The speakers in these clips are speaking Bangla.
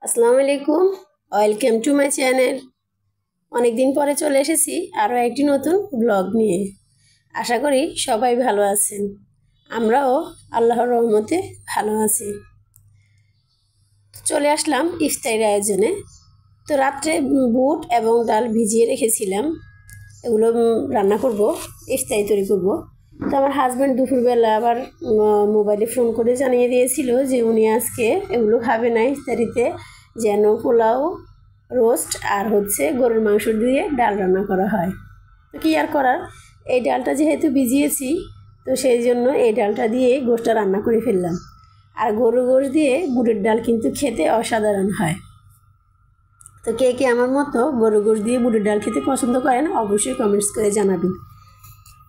আসসালামু আলাইকুম, ওয়েলকাম টু মাই চ্যানেল। অনেক দিন পরে চলে এসেছি আরও একটি নতুন ব্লগ নিয়ে। আশা করি সবাই ভালো আছেন, আমরাও আল্লাহর রহমতে ভালো আছি। চলে আসলাম ইফতারের আয়োজনে। তো রাত্রে বুট এবং ডাল ভিজিয়ে রেখেছিলাম, এগুলো রান্না করব, ইফতারি তৈরি করব। তো আমার হাজব্যান্ড দুপুরবেলা আবার মোবাইলে ফোন করে জানিয়ে দিয়েছিল যে উনি আজকে এগুলো খাবে না ইফতারিতে, যেন পোলাও, রোস্ট আর গরুর মাংস দিয়ে ডাল রান্না করা হয়। তো কী আর করার, এই ডালটা যেহেতু ভিজিয়েছি তো সেই জন্য এই ডালটা দিয়ে গোশটা রান্না করে ফেললাম। আর গরুর গোশ দিয়ে বুটের ডাল কিন্তু খেতে অসাধারণ হয়। তো কে কে আমার মতো গরুর গোশ দিয়ে বুটের ডাল খেতে পছন্দ করেন অবশ্যই কমেন্টস করে জানাবেন।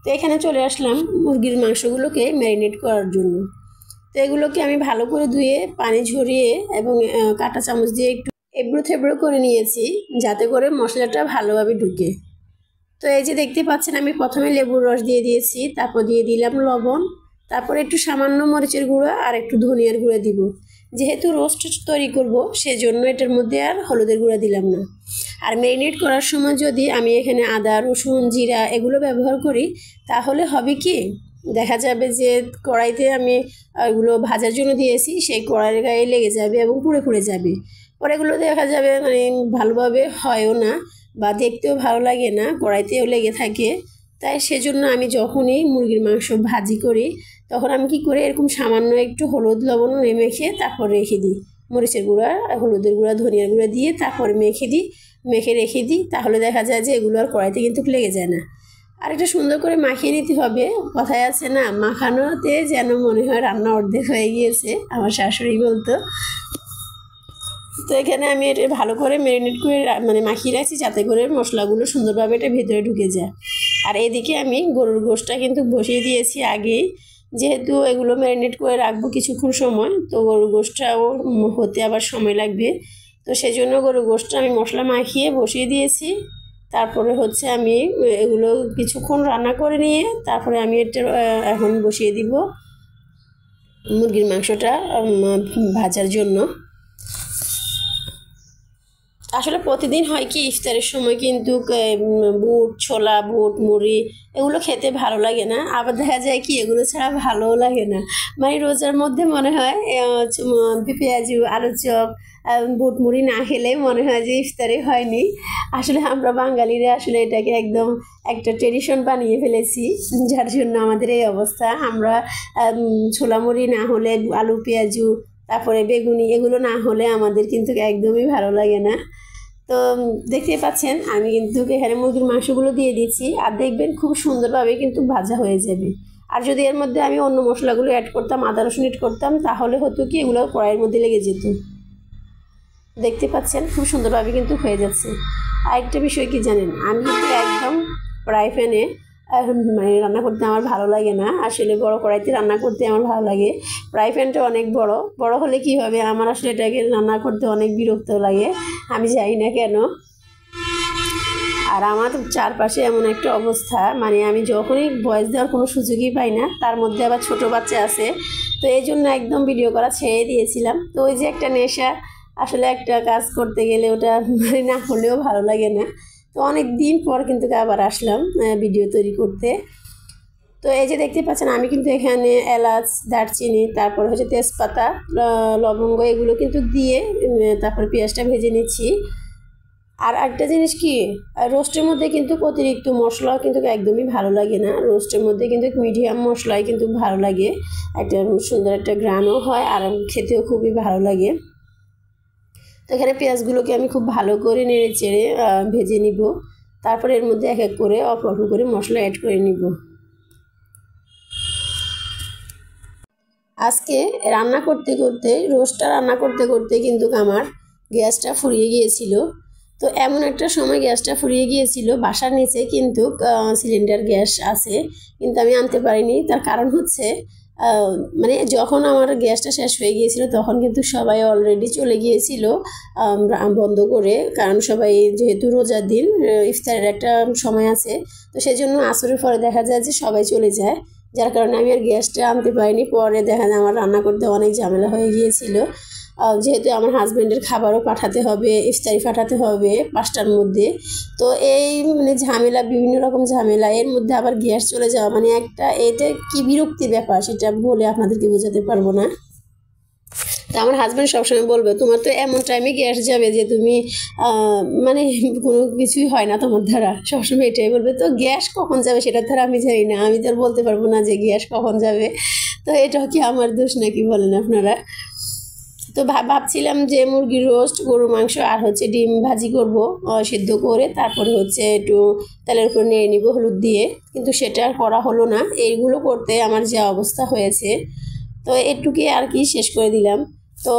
তো এখানে চলে আসলাম মুরগির মাংসগুলোকে ম্যারিনেট করার জন্য। তো এগুলোকে আমি ভালো করে ধুয়ে পানি ঝরিয়ে এবং কাঁটা চামচ দিয়ে একটু এবড়ো থেবড়ো করে নিয়েছি, যাতে করে মশলাটা ভালোভাবে ঢুকে। তো এই যে দেখতে পাচ্ছেন, আমি প্রথমে লেবুর রস দিয়ে দিয়েছি, তারপর দিয়ে দিলাম লবণ, তারপর একটু সামান্য মরিচের গুঁড়ো আর একটু ধনিয়ার গুঁড়ো দিব। যেহেতু রোস্ট তৈরি করব সেজন্য এটার মধ্যে আর হলুদের গুঁড়া দিলাম না। আর ম্যারিনেট করার সময় যদি আমি এখানে আদা, রসুন, জিরা এগুলো ব্যবহার করি তাহলে হবে কি, দেখা যাবে যে কড়াইতে আমি এগুলো ভাজার জন্য দিয়েছি সেই কড়াইয়ের গায়ে লেগে যাবে এবং পুড়ে পুড়ে যাবে। পরে এগুলো দেখা যাবে মানে ভালোভাবে হয়ও না বা দেখতেও ভালো লাগে না, কড়াইতেও লেগে থাকে। তাই সেজন্য আমি যখনই মুরগির মাংস ভাজি করি তখন আমি কি করে এরকম সামান্য একটু হলুদ লবণ মেখে তারপর রেখে দিই, মরিচের গুঁড়া, হলুদের গুঁড়া, ধনিয়ার গুঁড়া দিয়ে তারপরে মেখে রেখে দিই। তাহলে দেখা যায় যে এগুলো আর কড়াইতে কিন্তু লেগে যায় না। আর এটা সুন্দর করে মাখিয়ে নিতে হবে। কথায় আছে না, মাখানোতে যেন মনে হয় রান্না অর্ধেক হয়ে গিয়েছে, আমার শাশুড়ি বলতো। তো এখানে আমি এটা ভালো করে ম্যারিনেট করে মাখিয়ে রাখছি, যাতে করে মশলাগুলো সুন্দরভাবে এটা ভেতরে ঢুকে যায়। আর এদিকে আমি গরুর গোশটা কিন্তু বসিয়ে দিয়েছি আগেই, যেহেতু এগুলো ম্যারিনেট করে রাখবো কিছুক্ষণ সময়, তো গরুর গোশটাও হতে আবার সময় লাগবে। তো সেই জন্য গরুর গোশটা আমি মশলা মাখিয়ে বসিয়ে দিয়েছি। তারপরে আমি এগুলো কিছুক্ষণ রান্না করে নিয়ে তারপরে আমি এটা এখন বসিয়ে দিব মুরগির মাংসটা ভাজার জন্য। আসলে প্রতিদিন হয় কি, ইফতারের সময় কিন্তু বুট, ছোলা, বুট, মুড়ি এগুলো খেতে ভালো লাগে না, আবার দেখা যায় কি এগুলো ছাড়া ভালোও লাগে না। মানে রোজার মধ্যে মনে হয় পেঁয়াজু, আলুর চপ, বুট মুড়ি না খেলে মনে হয় যে ইফতারে হয়নি। আসলে আমরা বাঙালিরা আসলে এটাকে একদম একটা ট্রেডিশন বানিয়ে ফেলেছি, যার জন্য আমাদের এই অবস্থা। আমরা ছোলা মুড়ি না হলে, আলু পেঁয়াজু, তারপরে বেগুনি এগুলো না হলে আমাদের কিন্তু একদমই ভালো লাগে না। তো দেখতে পাচ্ছেন আমি কিন্তু এখানে মুরগির মাংসগুলো দিয়ে দিচ্ছি, আর দেখবেন খুব সুন্দরভাবে কিন্তু ভাজা হয়ে যাবে। আর যদি এর মধ্যে আমি অন্য মশলাগুলো অ্যাড করতাম, আদা রসুন অ্যাড করতাম, তাহলে হতো কি এগুলো কড়াইয়ের মধ্যে লেগে যেত। দেখতে পাচ্ছেন খুব সুন্দরভাবে কিন্তু হয়ে যাচ্ছে। আরেকটা বিষয় কি জানেন, আমি কিন্তু একদম ফ্রাই প্যানে রান্না করতে আমার ভালো লাগে না, আসলে বড় কড়াইতে রান্না করতে আমার ভালো লাগে। ফ্রাই প্যানটা অনেক বড় হলে কি হবে, আমার আসলে এটাকে রান্না করতে অনেক বিরক্ত লাগে, আমি জানি না কেন। আর আমার চারপাশে এমন একটা অবস্থা, আমি যখনই ভয়েস দেওয়ার কোনো সুযোগই পাই না, তার মধ্যে আবার ছোটো বাচ্চা আছে, তো এই জন্য একদম ভিডিও করা ছেড়ে দিয়েছিলাম। তো ওই যে একটা নেশা, আসলে একটা কাজ করতে গেলে ওটা না হলেও ভালো লাগে না। তো অনেক দিন পর কিন্তু আবার আসলাম ভিডিও তৈরি করতে। তো এই যে দেখতে পাচ্ছেন আমি কিন্তু এখানে এলাচ, দারচিনি, তারপর তেজপাতা, লবঙ্গ এগুলো কিন্তু দিয়ে তারপর পেঁয়াজটা ভেজে নিচ্ছি। আর একটা জিনিস কি, রোস্টের মধ্যে কিন্তু অতিরিক্ত মশলা কিন্তু একদমই ভালো লাগে না, রোস্টের মধ্যে কিন্তু মিডিয়াম মশলাই কিন্তু ভালো লাগে, একটা সুন্দর একটা ঘ্রাণও হয় আর খেতেও খুবই ভালো লাগে। তো এখানে পেঁয়াজগুলোকে আমি খুব ভালো করে নেড়ে চেড়ে ভেজে নিব, তারপরে এর মধ্যে এক এক করে অল্প অল্প করে মশলা অ্যাড করে নিব। আজকে রোস্টটা রান্না করতে করতে কিন্তু আমার গ্যাসটা ফুরিয়ে গিয়েছিল। তো এমন একটা সময় গ্যাসটা ফুরিয়ে গিয়েছিল, বাসার নিচে কিন্তু সিলিন্ডার গ্যাস আছে, কিন্তু আমি আনতে পারিনি। তার কারণ যখন আমার গ্যাসটা শেষ হয়ে গিয়েছিল তখন কিন্তু সবাই অলরেডি চলে গিয়েছিল বন্ধ করে, কারণ সবাই যেহেতু রোজার দিন, ইফতারের একটা সময় আছে, তো সেই জন্য আসরের পরে দেখা যায় যে সবাই চলে যায়, যার কারণে আমি আর গ্যাসটা আনতে পারিনি। পরে দেখা যায় আমার রান্না করতে অনেক ঝামেলা হয়ে গিয়েছিল। যেহেতু আমার হাজব্যান্ডের খাবারও পাঠাতে হবে, ইফতারি পাঠাতে হবে 5টার মধ্যে। তো এই মানে ঝামেলা, বিভিন্ন রকম ঝামেলা, এর মধ্যে আবার গ্যাস চলে যাওয়া, মানে একটা এটা কি বিরক্তির ব্যাপার, সেটা বলে আপনাদেরকে বোঝাতে পারবো না। তো আমার হাজব্যান্ড সবসময় বলবে, তোমার তো এমন টাইমে গ্যাস যাবে যে তুমি মানে কোনো কিছুই হয় না তোমার দ্বারা, সবসময় এটাই বলবে। তো গ্যাস কখন যাবে সেটা তো আমি জানি না, আমি তো আর বলতে পারবো না যে গ্যাস কখন যাবে। তো এটাও কি আমার দোষ নাকি বলেন আপনারা? তো ভাবছিলাম যে মুরগির রোস্ট, গরু মাংস আর হচ্ছে ডিম ভাজি করব সিদ্ধ করে, তারপরে হচ্ছে একটু তেলের উপর নিয়ে নিব হলুদ দিয়ে, কিন্তু সেটা আর করা হলো না। এইগুলো করতে আমার যে অবস্থা হয়েছে, তো এটুকুই আর কি শেষ করে দিলাম। তো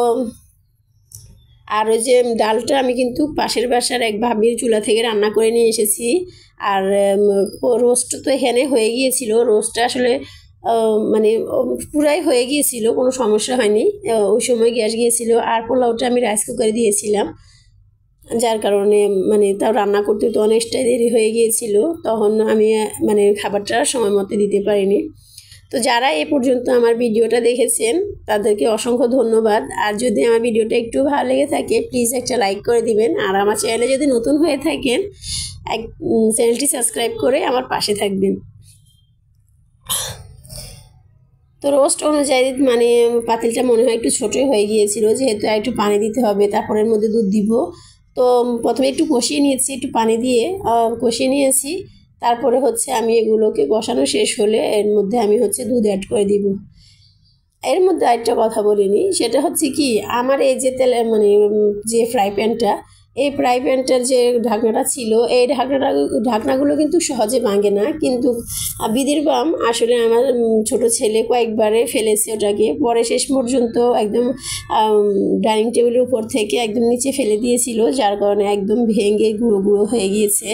আর ওই যে ডালটা আমি কিন্তু পাশের বাসার এক ভাবির চুলা থেকে রান্না করে নিয়ে এসেছি। আর রোস্ট তো এখানে হয়ে গিয়েছিল, রোস্টটা আসলে মানে পুরাই হয়ে গিয়েছিল, কোনো সমস্যা হয়নি। ওই সময় গ্যাস গিয়েছিল। আর পোলাওটা আমি রাইস কুকারে দিয়েছিলাম, যার কারণে মানে তাও রান্না করতে তো অনেকটাই দেরি হয়ে গিয়েছিল, তখন আমি মানে খাবারটা সময় মতো দিতে পারিনি। তো যারা এ পর্যন্ত আমার ভিডিওটা দেখেছেন তাদেরকে অসংখ্য ধন্যবাদ। আর যদি আমার ভিডিওটা একটু ভালো লেগে থাকে প্লিজ একটা লাইক করে দিবেন। আর আমার চ্যানেলে যদি নতুন হয়ে থাকেন চ্যানেলটি সাবস্ক্রাইব করে আমার পাশে থাকবেন। তো রোস্ট অনুযায়ী মানে পাতিলটা মনে হয় একটু ছোটোই হয়ে গিয়েছিল, যেহেতু একটু পানি দিতে হবে, তারপরে এর মধ্যে দুধ দিব। তো প্রথমে একটু কষিয়ে নিয়েছি, একটু পানি দিয়ে কষিয়ে নিয়েছি। তারপরে হচ্ছে আমি এগুলোকে কষানো শেষ হলে এর মধ্যে আমি হচ্ছে দুধ অ্যাড করে দিব। এর মধ্যে আরেকটা কথা বলিনি, সেটা হচ্ছে কি, আমার এই যে তেলে মানে যে ফ্রাই প্যানটা, এই ফ্রাই প্যানটার যে ঢাকনাটা ছিল, এই ঢাকনাগুলো কিন্তু সহজে ভাঙে না, কিন্তু বিধির বাম আসলে আমার ছোট ছেলে কয়েকবারে ফেলেছে ওটাকে, পরে শেষ পর্যন্ত একদম ডাইনিং টেবিলের উপর থেকে একদম নিচে ফেলে দিয়েছিল, যার কারণে একদম ভেঙে গুঁড়ো গুঁড়ো হয়ে গিয়েছে।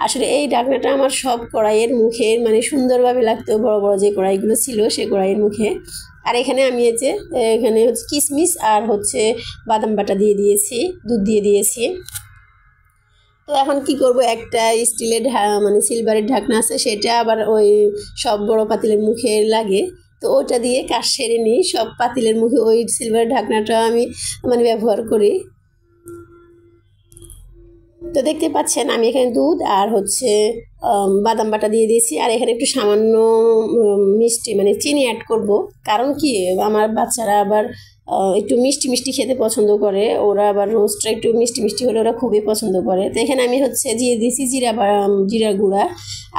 আসলে এই ঢাকনাটা আমার সব কড়াইয়ের মুখে মানে সুন্দরভাবে লাগতো, বড় বড় যে কড়াইগুলো ছিল সে কড়াইয়ের মুখে। আর এখানে আমি এই যে এখানে হচ্ছে কিশমিশ আর হচ্ছে বাদাম বাটা দিয়ে দিয়েছি, দুধ দিয়ে দিয়েছি। তো এখন কি করব, একটা স্টিলের মানে সিলভারের ঢাকনা আছে, সেটা আবার ওই সব বড় পাতিলের মুখে লাগে, তো ওটা দিয়ে কাজ সেরে নিই। সব পাতিলের মুখে ওই সিলভারের ঢাকনাটা আমি মানে ব্যবহার করি। তো দেখতে পাচ্ছেন আমি এখানে দুধ আর হচ্ছে বাদাম বাটা দিয়ে দিয়েছি, আর এখানে একটু সামান্য মিষ্টি মানে চিনি অ্যাড করব। কারণ কি, আমার বাচ্চারা আবার একটু মিষ্টি মিষ্টি খেতে পছন্দ করে, ওরা আবার রোস্টটা একটু মিষ্টি মিষ্টি হলে ওরা খুবই পছন্দ করে। তো এখানে আমি হচ্ছে দিয়ে দিয়েছি জিরা গুঁড়া,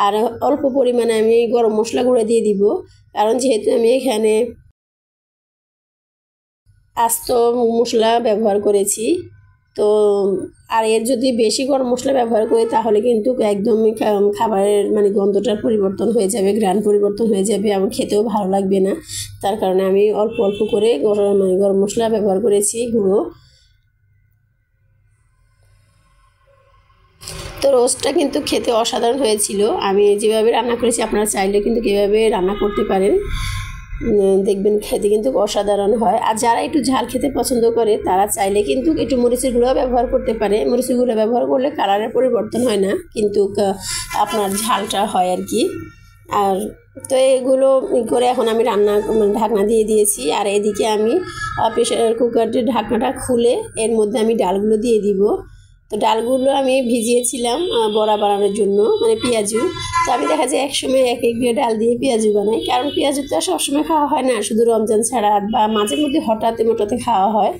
আর অল্প পরিমাণে আমি গরম মশলা গুঁড়া দিয়ে দিব, কারণ যেহেতু আমি এখানে আস্ত মশলা ব্যবহার করেছি। তো আর এর যদি বেশি গরম মশলা ব্যবহার করি তাহলে কিন্তু একদমই খাবারের মানে গন্ধটার পরিবর্তন হয়ে যাবে, ঘ্রাণ পরিবর্তন হয়ে যাবে, এবং খেতেও ভালো লাগবে না। তার কারণে আমি অল্প অল্প করে গরম মশলা ব্যবহার করেছি গুঁড়ো। তো রোস্টটা কিন্তু খেতে অসাধারণ হয়েছিল, আমি যেভাবে রান্না করেছি আপনারা চাইলে কিন্তু কীভাবে রান্না করতে পারেন, দেখবেন খেতে কিন্তু অসাধারণ হয়। আর যারা একটু ঝাল খেতে পছন্দ করে তারা চাইলে কিন্তু একটু মরিচের গুঁড়ো ব্যবহার করতে পারে। মরিচের গুঁড়ো ব্যবহার করলে কালারের পরিবর্তন হয় না, কিন্তু আপনার ঝালটা হয় আর কি। আর তো এগুলো করে এখন আমি ঢাকনা দিয়ে দিয়েছি। আর এদিকে আমি প্রেশার কুকারের ঢাকনাটা খুলে এর মধ্যে আমি ডালগুলো দিয়ে দিব। তো ডালগুলো আমি ভিজিয়েছিলাম বড়া বানানোর জন্য, মানে পেঁয়াজু। তো আমি দেখা যায় একসময় এক ডাল দিয়ে পেঁয়াজু বানাই, কারণ পেঁয়াজু তো সবসময় খাওয়া হয় না, শুধু রমজান ছাড়া বা মাঝে মধ্যে হঠাৎ মোটাতে খাওয়া হয়।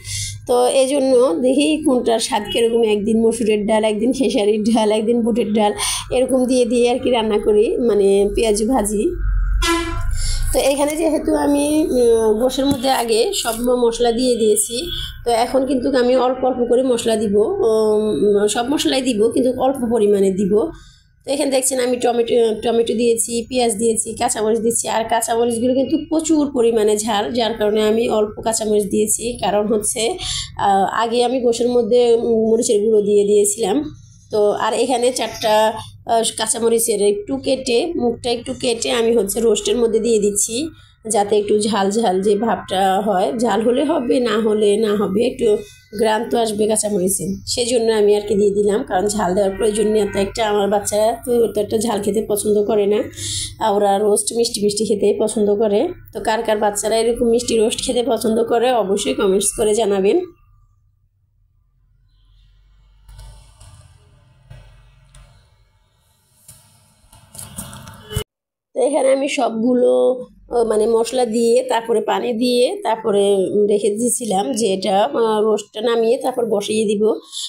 তো এই জন্য দেখি কোনটার স্বাদ কীরকম, একদিন মসুরের ডাল, একদিন খেসারির ডাল, একদিন বুটের ডাল, এরকম দিয়ে দিয়ে আর কি রান্না করি, মানে পেঁয়াজু ভাজি। তো এখানে যেহেতু আমি গোশের মধ্যে আগে সব মশলা দিয়ে দিয়েছি, তো এখন কিন্তু আমি অল্প অল্প করে মশলা দিব, সব মশলাই দিব কিন্তু অল্প পরিমাণে দিব। তো এখানে দেখছেন আমি টমেটো দিয়েছি, পেঁয়াজ দিয়েছি, কাঁচামরিচ দিচ্ছি। আর কাঁচামরিচগুলো কিন্তু প্রচুর পরিমাণে ঝাল, যার কারণে আমি অল্প কাঁচামরিচ দিয়েছি, কারণ হচ্ছে আগে আমি গোশের মধ্যে মরিচের গুঁড়ো দিয়ে দিয়েছিলাম। তো আর এখানে 4টা কাঁচামরিচের একটু কেটে মুখটা একটু কেটে আমি হচ্ছে রোস্টের মধ্যে দিয়ে দিচ্ছি। যাতে একটু ঝাল ঝাল যে ভাবটা হয়, ঝাল হলে হবে, না হলে না হবে, একটু গ্রান তো আসবে কাঁচামরিচের, সেই জন্য আমি আর কি দিয়ে দিলাম। কারণ ঝাল দেওয়ার প্রয়োজনীয়তা একটা, আমার বাচ্চারা তো একটা ঝাল খেতে পছন্দ করে না, ওরা রোস্ট মিষ্টি মিষ্টি খেতে পছন্দ করে। তো কার কার বাচ্চারা এরকম মিষ্টি রোস্ট খেতে পছন্দ করে অবশ্যই কমেন্টস করে জানাবেন। তো এখানে আমি সবগুলো মানে মশলা দিয়ে তারপরে পানি দিয়ে তারপরে রেখে দিয়েছিলাম যে এটা রোস্টটা নামিয়ে তারপর বসিয়ে দিব,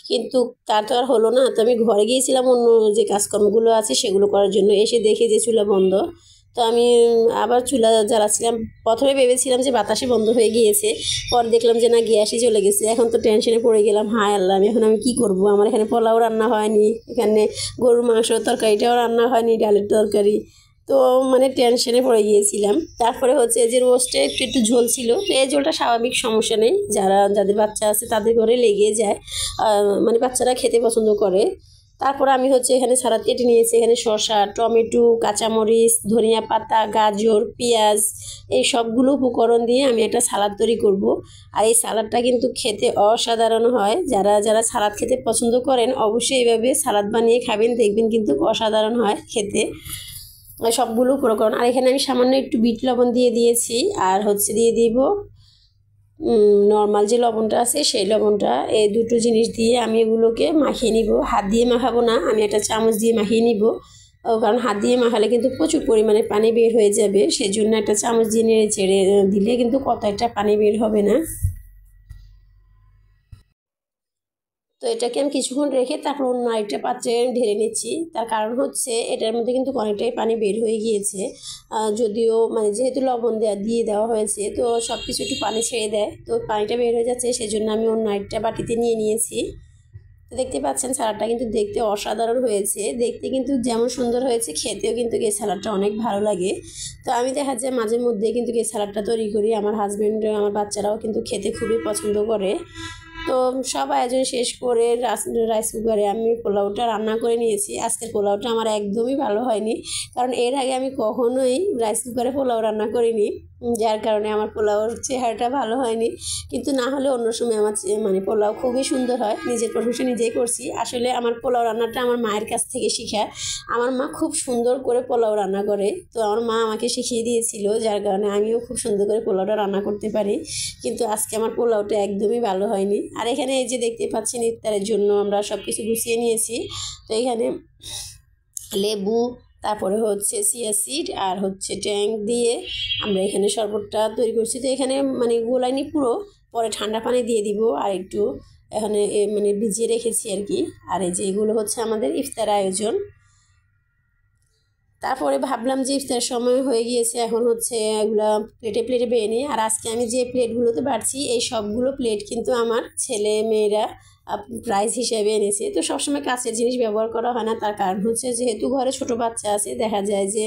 কিন্তু তার তো আর হলো না। তো আমি ঘরে গিয়েছিলাম অন্য যে কাজকর্মগুলো আছে সেগুলো করার জন্য, এসে দেখে যে চুলা বন্ধ। তো আমি আবার চুলা জ্বালাচ্ছিলাম, প্রথমে ভেবেছিলাম যে বাতাসে বন্ধ হয়ে গিয়েছে, পর দেখলাম যে না গ্যাসই চলে গেছে। এখন তো টেনশনে পড়ে গেলাম, হায় আল্লাহ এখন আমি কী করব, আমার এখানে পোলাও রান্না হয়নি, এখানে গরুর মাংস তরকারিটাও রান্না হয়নি, ডালের তরকারি। তো মানে টেনশনে পড়ে গিয়েছিলাম। তারপরে হচ্ছে যে রোস্টে একটু একটু ঝোল ছিল, তো এই ঝোলটা স্বাভাবিক, সমস্যা নেই, যাদের বাচ্চা আছে তাদের ঘরে লেগে যায়, মানে বাচ্চারা খেতে পছন্দ করে। তারপর আমি হচ্ছে এখানে সালাদ কেটে নিয়েছি, এখানে শসা, টমেটো, কাঁচামরিচ, ধনিয়া পাতা, গাজর, পেঁয়াজ, এই সবগুলো উপকরণ দিয়ে আমি একটা সালাদ তৈরি করব। আর এই সালাদটা কিন্তু খেতে অসাধারণ হয়, যারা যারা সালাদ খেতে পছন্দ করেন অবশ্যই এইভাবে সালাদ বানিয়ে খাবেন, দেখবেন কিন্তু অসাধারণ হয় খেতে সবগুলো উপকরণ। আর এখানে আমি সামান্য একটু বিট লবণ দিয়ে দিয়েছি, আর হচ্ছে দিয়ে দিব নর্মাল যে লবণটা আছে সেই লবণটা। এই দুটো জিনিস দিয়ে আমি এগুলোকে মাখিয়ে নিব, হাত দিয়ে মাখাবো না, আমি একটা চামচ দিয়ে মাখিয়ে নিব, কারণ হাত দিয়ে মাখালে কিন্তু প্রচুর পরিমাণে পানি বের হয়ে যাবে, সেই জন্য একটা চামচ দিয়ে নেড়ে চেড়ে দিলে কিন্তু কত একটা পানি বের হবে না। তো এটাকে আমি কিছুক্ষণ রেখে তারপর অন্য আরেকটা পাত্রে ঢেলে নিচ্ছি। তার কারণ হচ্ছে এটার মধ্যে কিন্তু অনেকটাই পানি বের হয়ে গিয়েছে, যদিও মানে যেহেতু লবণ দিয়ে দেওয়া হয়েছে তো সব কিছু একটু পানি ছেড়ে দেয়, তো পানিটা বের হয়ে যাচ্ছে, সেই জন্য আমি অন্য আরেকটা বাটিতে নিয়ে নিয়েছি। তো দেখতে পাচ্ছেন সালাডটা কিন্তু দেখতে অসাধারণ হয়েছে, দেখতে কিন্তু যেমন সুন্দর হয়েছে খেতেও কিন্তু এই সালাডটা অনেক ভালো লাগে। তো আমি দেখা যায় মাঝে মধ্যে কিন্তু এই সালাডটা তৈরি করি, আমার হাজব্যান্ড আমার বাচ্চারাও কিন্তু খেতে খুবই পছন্দ করে। তো সব আয়োজন শেষ করে রাইস কুকারে আমি পোলাওটা রান্না করে নিয়েছি। আজকের পোলাওটা আমার একদমই ভালো হয়নি, কারণ এর আগে আমি কখনোই রাইস কুকারে পোলাও রান্না করিনি, যার কারণে আমার পোলাওর চেহারাটা ভালো হয়নি। কিন্তু না হলে অন্য সময় আমার মানে পোলাও খুবই সুন্দর হয়, নিজের প্রশংসা নিজেই করছি। আসলে আমার পোলাও রান্নাটা আমার মায়ের কাছ থেকে শেখা, আমার মা খুব সুন্দর করে পোলাও রান্না করে, তো আমার মা আমাকে শিখিয়ে দিয়েছিল, যার কারণে আমিও খুব সুন্দর করে পোলাওটা রান্না করতে পারি। কিন্তু আজকে আমার পোলাওটা একদমই ভালো হয়নি। আর এখানে এই যে দেখতে পাচ্ছেন ইফতারের জন্য আমরা সব কিছু গুছিয়ে নিয়েছি। তো এখানে লেবু, তারপরে হচ্ছে চিয়া সিড আর হচ্ছে ট্যাং দিয়ে আমরা এখানে শরবতটা তৈরি করছি। তো এখানে মানে গোলাইনি পুরো, পরে ঠান্ডা পানি দিয়ে দিব আর একটু এখানে মানে ভিজিয়ে রেখেছি আর কি। আর এই যে এগুলো হচ্ছে আমাদের ইফতার আয়োজন। তারপরে ভাবলাম যে ইফতারের সময় হয়ে গিয়েছে, এখন হচ্ছে এগুলা প্লেটে প্লেটে বেয়ে নিই। আর আজকে আমি যে প্লেটগুলোতে বাড়ছি এই সবগুলো প্লেট কিন্তু আমার ছেলে মেয়েরা প্রাইজ হিসেবে এনেছে। তো সবসময় কাঁচের জিনিস ব্যবহার করা হয় না, তার কারণ হচ্ছে যেহেতু ঘরে ছোট বাচ্চা আছে, দেখা যায় যে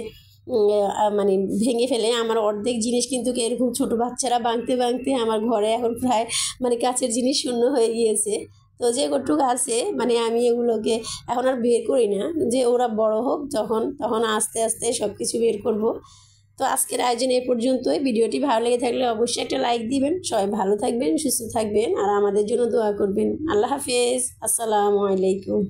মানে ভেঙে ফেলে। আমার অর্ধেক জিনিস কিন্তু এরকম ছোট বাচ্চারা ভাঙতে ভাঙতে আমার ঘরে এখন প্রায় মানে কাঁচের জিনিস শূন্য হয়ে গিয়েছে। তো যে কটুকু আছে মানে আমি এগুলোকে এখন আর বের করি না, যে ওরা বড় হোক তখন আস্তে আস্তে সব কিছু বের করব। তো আজকের আয়োজন এই পর্যন্তই। ভিডিওটি ভালো লেগে থাকলে অবশ্যই একটা লাইক দিবেন। সবাই ভালো থাকবেন, সুস্থ থাকবেন, আর আমাদের জন্য দোয়া করবেন। আল্লাহ হাফেজ, আসসালামু আলাইকুম।